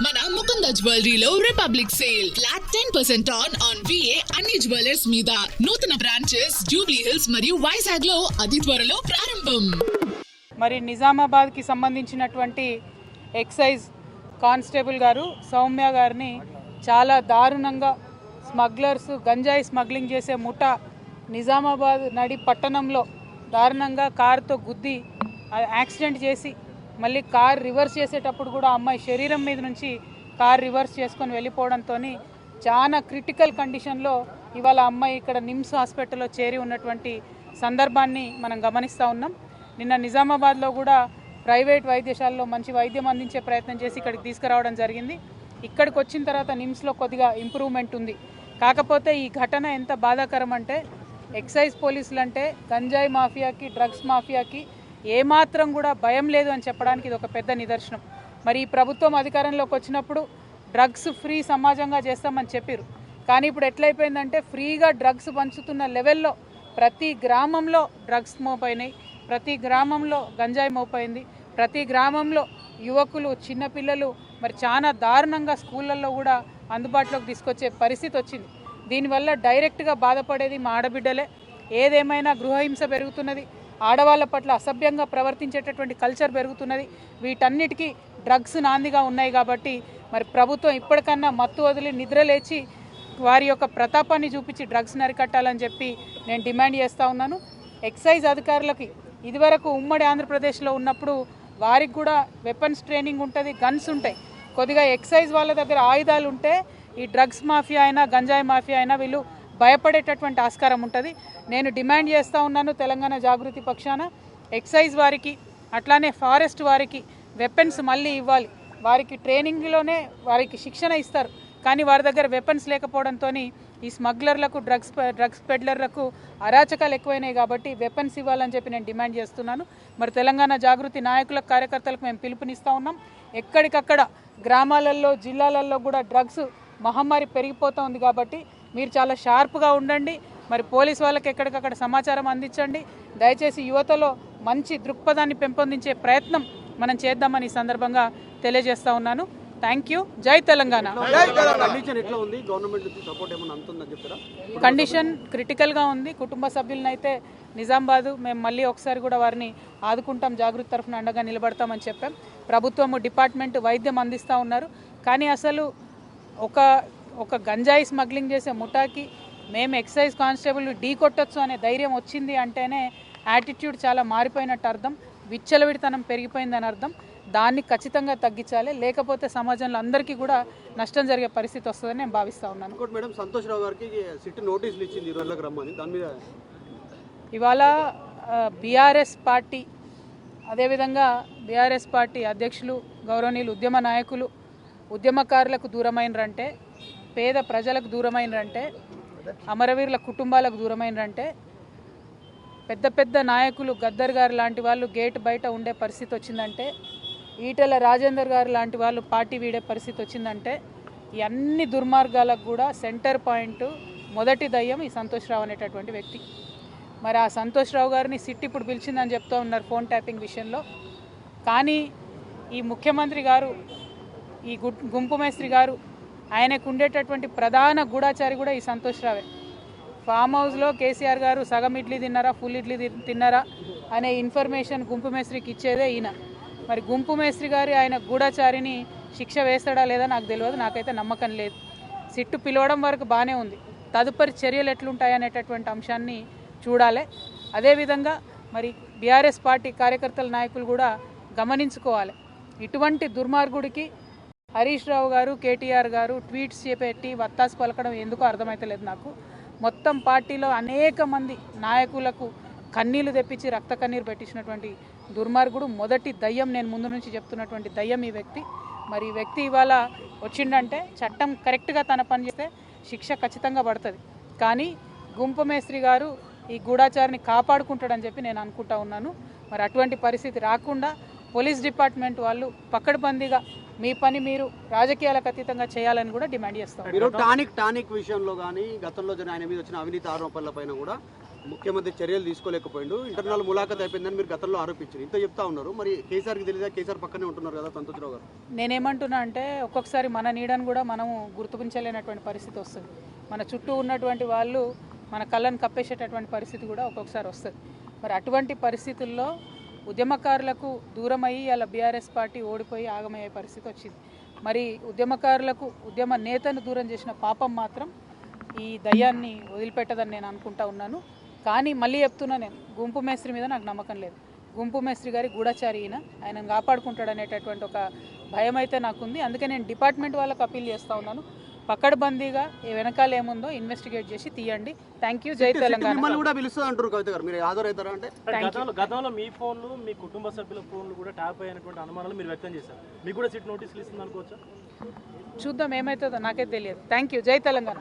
మన ముకుంద జ్యువెలరీలో republic sale flat 10% on VA అన్ని జ్యువెలర్స్ మీద నూతన బ్రాంచెస్ జూబ్లీ హిల్స్ మరియు వైజాగ్ లో అతి త్వరలో ప్రారంభం. మరి నిజామాబాద్ కి సంబంధించినటువంటి ఎక్సైజ్ కానిస్టేబుల్ గారు సౌమ్య గారిని చాలా దారుణంగా స్మగ్లర్స్ గంజాయి స్మగ్లింగ్ చేసే ముఠా నిజామాబాద్ నడి పట్టణంలో దారుణంగా కారుతో గుద్ది యాక్సిడెంట్ చేసి మళ్ళీ కార్ రివర్స్ చేసేటప్పుడు కూడా అమ్మాయి శరీరం మీద నుంచి కార్ రివర్స్ చేసుకొని వెళ్ళిపోవడంతో చాలా క్రిటికల్ కండిషన్లో ఇవాళ అమ్మాయి ఇక్కడ నిమ్స్ హాస్పిటల్లో చేరి ఉన్నటువంటి సందర్భాన్ని మనం గమనిస్తూ ఉన్నాం. నిన్న నిజామాబాద్లో కూడా ప్రైవేట్ వైద్యశాలలో మంచి వైద్యం అందించే ప్రయత్నం చేసి ఇక్కడికి తీసుకురావడం జరిగింది. ఇక్కడికి వచ్చిన తర్వాత నిమ్స్లో కొద్దిగా ఇంప్రూవ్మెంట్ ఉంది. కాకపోతే ఈ ఘటన ఎంత బాధాకరం అంటే ఎక్సైజ్ పోలీసులు అంటే గంజాయి మాఫియాకి డ్రగ్స్ మాఫియాకి ఏమాత్రం కూడా భయం లేదు అని చెప్పడానికి ఇది ఒక పెద్ద నిదర్శనం. మరి ఈ ప్రభుత్వం అధికారంలోకి వచ్చినప్పుడు డ్రగ్స్ ఫ్రీ సమాజంగా చేస్తామని చెప్పారు. కానీ ఇప్పుడు ఎట్లయిపోయిందంటే ఫ్రీగా డ్రగ్స్ పంచుతున్న లెవెల్లో ప్రతి గ్రామంలో డ్రగ్స్ మోపైనాయి, ప్రతి గ్రామంలో గంజాయి మోపైంది, ప్రతి గ్రామంలో యువకులు చిన్నపిల్లలు మరి చాలా దారుణంగా స్కూళ్ళల్లో కూడా అందుబాటులోకి తీసుకొచ్చే పరిస్థితి వచ్చింది. దీనివల్ల డైరెక్ట్గా బాధపడేది మా ఆడబిడ్డలే. ఏదేమైనా గృహహింస పెరుగుతున్నది, ఆడవాళ్ళ పట్ల అసభ్యంగా ప్రవర్తించేటటువంటి కల్చర్ పెరుగుతున్నది. వీటన్నిటికీ డ్రగ్స్ నాందిగా ఉన్నాయి. కాబట్టి మరి ప్రభుత్వం ఇప్పటికన్నా మత్తు వదిలి నిద్ర లేచి వారి యొక్క ప్రతాపాన్ని చూపించి డ్రగ్స్ అరికట్టాలని చెప్పి నేను డిమాండ్ చేస్తూ ఉన్నాను. ఎక్సైజ్ అధికారులకి ఇదివరకు ఉమ్మడి ఆంధ్రప్రదేశ్లో ఉన్నప్పుడు వారికి కూడా వెపన్స్ ట్రైనింగ్ ఉంటుంది, గన్స్ ఉంటాయి. కొద్దిగా ఎక్సైజ్ వాళ్ళ దగ్గర ఆయుధాలు ఉంటే ఈ డ్రగ్స్ మాఫియా అయినా గంజాయి మాఫియా అయినా వీళ్ళు భయపడేటటువంటి ఆస్కారం ఉంటుంది. నేను డిమాండ్ చేస్తూ ఉన్నాను తెలంగాణ జాగృతి పక్షాన ఎక్సైజ్ వారికి అట్లానే ఫారెస్ట్ వారికి వెపన్స్ మళ్ళీ ఇవ్వాలి. వారికి ట్రైనింగ్లోనే వారికి శిక్షణ ఇస్తారు, కానీ వారి దగ్గర వెపన్స్ లేకపోవడంతో ఈ స్మగ్లర్లకు డ్రగ్స్ పెడ్లర్లకు అరాచకాలు ఎక్కువైనాయి. కాబట్టి వెపన్స్ ఇవ్వాలని చెప్పి నేను డిమాండ్ చేస్తున్నాను. మరి తెలంగాణ జాగృతి నాయకులకు కార్యకర్తలకు మేము పిలుపునిస్తూ ఉన్నాం. ఎక్కడికక్కడ గ్రామాలలో జిల్లాలలో కూడా డ్రగ్స్ మహమ్మారి పెరిగిపోతూ ఉంది. కాబట్టి మీరు చాలా షార్ప్గా ఉండండి. మరి పోలీస్ వాళ్ళకి ఎక్కడికక్కడ సమాచారం అందించండి. దయచేసి యువతలో మంచి దృక్పథాన్ని పెంపొందించే ప్రయత్నం మనం చేద్దామని ఈ సందర్భంగా తెలియజేస్తూ ఉన్నాను. Thank you. జై తెలంగాణ. కండిషన్ క్రిటికల్గా ఉంది. కుటుంబ సభ్యులనైతే నిజామాబాద్ మేము మళ్ళీ ఒకసారి కూడా వారిని ఆదుకుంటాం, జాగృతి తరఫున అండగా నిలబడతామని చెప్పాం. ప్రభుత్వము డిపార్ట్మెంట్ వైద్యం అందిస్తూ ఉన్నారు. కానీ అసలు ఒక గంజాయి స్మగ్లింగ్ చేసే ముఠాకి మేము ఎక్సైజ్ కానిస్టేబుల్ ఢీ కొట్టచ్చు అనే ధైర్యం వచ్చింది అంటేనే యాటిట్యూడ్ చాలా మారిపోయినట్టు అర్థం, విచ్చలవిడితనం పెరిగిపోయిందని అర్థం. దాన్ని ఖచ్చితంగా తగ్గించాలి, లేకపోతే సమాజంలో అందరికీ కూడా నష్టం జరిగే పరిస్థితి వస్తుందని నేను భావిస్తూ ఉన్నాను. మేడం సంతోష్ రావు గారికి సిట్ నోటీసులు ఇచ్చింది దాని మీద ఇవాళ బీఆర్ఎస్ పార్టీ అదేవిధంగా బీఆర్ఎస్ పార్టీ అధ్యక్షులు గౌరవనీయులు ఉద్యమ నాయకులు ఉద్యమకారులకు దూరమైనరంటే, పేద ప్రజలకు దూరమైనరంటే, అమరవీరుల కుటుంబాలకు దూరమైనరంటే, పెద్ద పెద్ద నాయకులు గద్దర్ గారు లాంటి వాళ్ళు గేట్ బయట ఉండే పరిస్థితి వచ్చిందంటే, ఈటెల రాజేందర్ గారు లాంటి వాళ్ళు పార్టీ వీడే పరిస్థితి వచ్చిందంటే, ఈ అన్ని దుర్మార్గాలకు కూడా సెంటర్ పాయింట్ మొదటి దయ్యం ఈ సంతోష్ రావు అనేటటువంటి వ్యక్తి. మరి ఆ సంతోష్ రావు గారిని సిట్ ఇప్పుడు పిలిచిందని చెప్తూ ఉన్నారు ఫోన్ ట్యాపింగ్ విషయంలో. కానీ ఈ ముఖ్యమంత్రి గారు, ఈ గుంపు మేస్త్రి గారు, ఆయనకు ఉండేటటువంటి ప్రధాన గూఢాచారి కూడా ఈ సంతోష్ రావే. ఫామ్ హౌస్లో కేసీఆర్ గారు సగం ఇడ్లీ తిన్నారా ఫుల్ ఇడ్లీ తిన్నారా అనే ఇన్ఫర్మేషన్ గుంపు మేస్త్రికి ఇచ్చేదే ఈయన. మరి గుంపు మేస్త్రి గారి ఆయన గూఢాచారిని శిక్ష వేస్తాడా లేదా నాకు తెలియదు, నాకైతే నమ్మకం లేదు. సిట్టు పిలవడం వరకు బాగానే ఉంది, తదుపరి చర్యలు ఎట్లుంటాయనేటటువంటి అంశాన్ని చూడాలి. అదేవిధంగా మరి బీఆర్ఎస్ పార్టీ కార్యకర్తల నాయకులు కూడా గమనించుకోవాలి. ఇటువంటి దుర్మార్గుడికి హరీష్ రావు గారు కేటీఆర్ గారు ట్వీట్స్ చేపెట్టి వత్తాసు పలకడం ఎందుకో అర్థమైతలేదు నాకు. మొత్తం పార్టీలో అనేక మంది నాయకులకు కన్నీళ్లు తెప్పించి రక్త కన్నీరు పెట్టించినటువంటి దుర్మార్గుడు, మొదటి దయ్యం, నేను ముందు నుంచి చెప్తున్నటువంటి దయ్యం ఈ వ్యక్తి. మరి ఈ వ్యక్తి ఇవాళ వచ్చిండంటే చట్టం కరెక్ట్గా తన పని చేస్తే శిక్ష ఖచ్చితంగా పడుతుంది. కానీ గుంపు మేస్త్రి గారు ఈ గూఢాచారిని కాపాడుకుంటాడని చెప్పి నేను అనుకుంటా ఉన్నాను. మరి అటువంటి పరిస్థితి రాకుండా పోలీస్ డిపార్ట్మెంట్ వాళ్ళు పకడ్బందీగా మీ పని మీరు రాజకీయాలకు అతీతంగా చేయాలని కూడా డిమాండ్ చేస్తాం. టానిక్ విషయంలో కానీ గతంలో ఆయన మీద వచ్చిన అవినీతి ఆరోపణల పైన కూడా ముఖ్యమంత్రి చర్యలు తీసుకోలేకపోయిండు, ఇంటర్నల్ ములాఖత్ అయిపోయిందని మీరు గతంలో ఆరోపించారు. ఇంత చెప్తా ఉన్నారు, మరి కేసీఆర్కి తెలియదా? కేసీఆర్ పక్కనే ఉంటున్నారు కదా సంతోష్రావు గారు. నేనేమంటున్నా అంటే ఒక్కొక్కసారి మన నీడను కూడా మనము గుర్తించలేనటువంటి పరిస్థితి వస్తుంది. మన చుట్టూ ఉన్నటువంటి వాళ్ళు మన కళ్ళను కప్పేసేటటువంటి పరిస్థితి కూడా ఒక్కొక్కసారి వస్తుంది. మరి అటువంటి పరిస్థితుల్లో ఉద్యమకారులకు దూరం అయ్యి అలా బీఆర్ఎస్ పార్టీ ఓడిపోయి ఆగమయ్యే పరిస్థితి వచ్చింది. మరి ఉద్యమకారులకు ఉద్యమ నేతను దూరం చేసిన పాపం మాత్రం ఈ దయ్యాన్ని వదిలిపెట్టదని నేను అనుకుంటా ఉన్నాను. కానీ మళ్ళీ చెప్తున్నా, నేను గుంపు మేస్త్రి మీద నాకు నమ్మకం లేదు. గుంపు మేస్త్రి గారి గూఢచారి ఆయనను కాపాడుకుంటాడు అనేటటువంటి ఒక భయం అయితే నాకుంది. అందుకే నేను డిపార్ట్మెంట్ వాళ్ళకి అప్పీల్ చేస్తూ ఉన్నాను, పక్కడబందీగా వెనకాల ఏముందో ఇన్వెస్టిగేట్ చేసి తీయండి. Thank you. జై తెలంగాణ. మిమ్మల్ని కూడా పిలుస్తుంది అంటారు కవిత గారు, మీరు హాజరవుతారా అంటే? గతంలో మీ ఫోన్లు, మీ కుటుంబ సభ్యుల ఫోన్లు కూడా ట్యాప్ అయినటువంటి అనుమానాలు మీరు వ్యక్తం చేశారు. మీకు కూడా సిట్ నోటీసులు ఇస్తుంది అనుకోవచ్చా? చూద్దాం ఏమవుతుందో, నాకైతే తెలియదు. Thank you. జై తెలంగాణ.